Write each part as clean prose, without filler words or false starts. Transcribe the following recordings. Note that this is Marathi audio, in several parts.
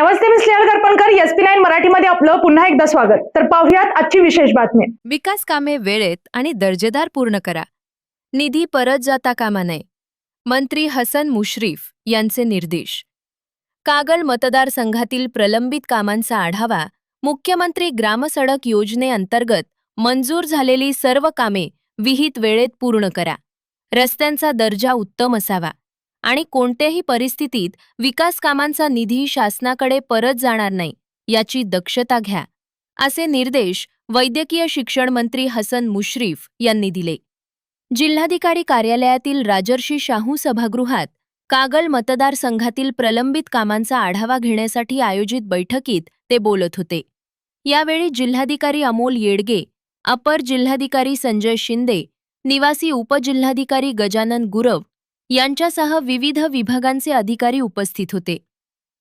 नमस्ते, मी स्नेहल करपणकर. SP9 मराठीमध्ये आपलं पुन्हा एकदा स्वागत. तर पाहूयात आजची विशेष बातमी. विकास कामे वेळेत आणि दर्जेदार पूर्ण करा. निधी परत जाता कामा नये. मंत्री हसन मुश्रीफ यांचे निर्देश. कागल मतदारसंघातील प्रलंबित कामांचा आढावा. मुख्यमंत्री ग्रामसडक योजनेअंतर्गत मंजूर झालेली सर्व कामे विहित वेळेत पूर्ण करा. रस्त्यांचा दर्जा उत्तम असावा आणि कोणत्याही परिस्थितीत विकास कामांचा निधी शासनाकडे परत जाणार नाही याची दक्षता घ्या, असे निर्देश वैद्यकीय शिक्षण मंत्री हसन मुश्रीफ यांनी दिले. जिल्हाधिकारी कार्यालयातील राजर्षी शाहू सभागृहात कागल मतदारसंघातील प्रलंबित कामांचा आढावा घेण्यासाठी आयोजित बैठकीत ते बोलत होते. यावेळी जिल्हाधिकारी अमोल येडगे, अपर जिल्हाधिकारी संजय शिंदे, निवासी उपजिल्हाधिकारी गजानन गुरव यांच्यासह विविध विभागांचे अधिकारी उपस्थित होते.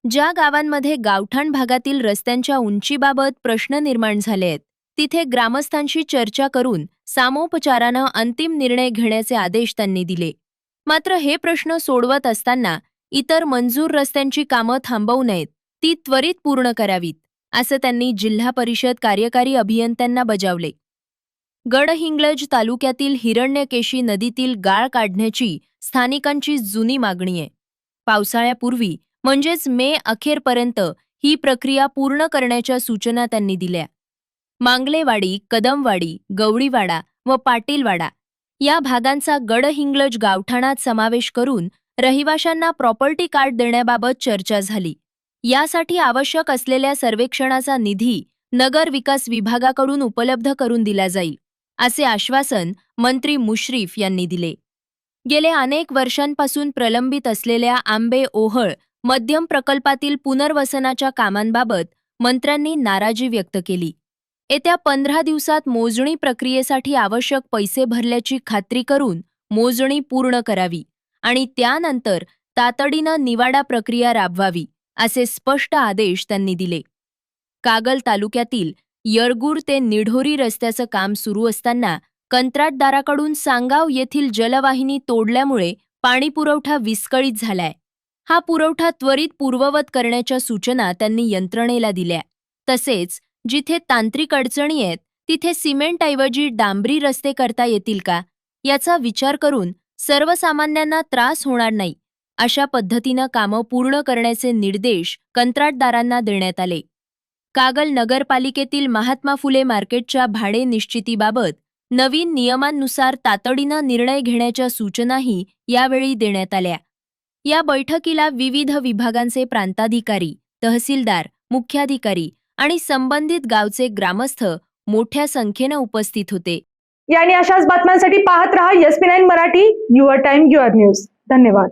ज्या गावांमध्ये गावठाण भागातील रस्त्यांच्या उंचीबाबत प्रश्न निर्माण झाले आहेत, तिथे ग्रामस्थांशी चर्चा करून सामोपचारानं अंतिम निर्णय घेण्याचे आदेश त्यांनी दिले. मात्र हे प्रश्न सोडवत असताना इतर मंजूर रस्त्यांची कामं थांबवू नयेत, ती त्वरित पूर्ण करावीत, असं त्यांनी जिल्हा परिषद कार्यकारी अभियंत्यांना बजावले. गडहिंग्लज तालुक्यातील हिरण्यकेशी नदीतील गाळ काढण्याची स्थानिकांची जुनी मागणी आहे. पावसाळ्यापूर्वी म्हणजेच मे अखेरपर्यंत ही प्रक्रिया पूर्ण करण्याच्या सूचना त्यांनी दिल्या. मांगलेवाडी, कदमवाडी, गवळीवाडा व पाटीलवाडा या भागांचा गडहिंग्लज गावठाणात समावेश करून रहिवाशांना प्रॉपर्टी कार्ड देण्याबाबत चर्चा झाली. यासाठी आवश्यक असलेल्या सर्वेक्षणाचा निधी नगर विकास विभागाकडून उपलब्ध करून दिला जाईल, असे आश्वासन मंत्री मुश्रीफ यांनी दिले. गेल्या अनेक वर्षांपासून प्रलंबित असलेल्या आंबे ओहळ मध्यम प्रकल्पातील पुनर्वसनाच्या कामांबाबत मंत्र्यांनी नाराजी व्यक्त केली. येत्या 15 दिवसात मोजणी प्रक्रियेसाठी आवश्यक पैसे भरल्याची खात्री करून मोजणी पूर्ण करावी आणि त्यानंतर तातडीनं निवाडा प्रक्रिया राबवावी, असे स्पष्ट आदेश त्यांनी दिले. कागल तालुक्यातील येरगूर ते निढोरी रस्त्याचं काम सुरू असताना कंत्राटदाराकडून सांगाव येथील जलवाहिनी तोडल्यामुळे पाणीपुरवठा विस्कळीत झालाय. हा पुरवठा त्वरित पूर्ववत करण्याच्या सूचना त्यांनी यंत्रणेला दिल्या. तसेच जिथे तांत्रिक अडचणी आहेत तिथे सिमेंटऐवजी डांबरी रस्ते करता येतील का, याचा विचार करून सर्वसामान्यांना त्रास होणार नाही अशा पद्धतीनं कामं पूर्ण करण्याचे निर्देश कंत्राटदारांना देण्यात आले. कागल नगरपालिकेतील महात्मा फुले मार्केटच्या भाडे निश्चितीबाबत नवीन नियमांनुसार तातडीनं निर्णय घेण्याच्या सूचनाही यावेळी देण्यात आल्या. या बैठकीला विविध विभागांचे प्रांताधिकारी, तहसीलदार, मुख्याधिकारी आणि संबंधित गावचे ग्रामस्थ मोठ्या संख्येनं उपस्थित होते. आणि अशाच बातम्यांसाठी पाहत रहा SP9 Marathi, your time your news. धन्यवाद.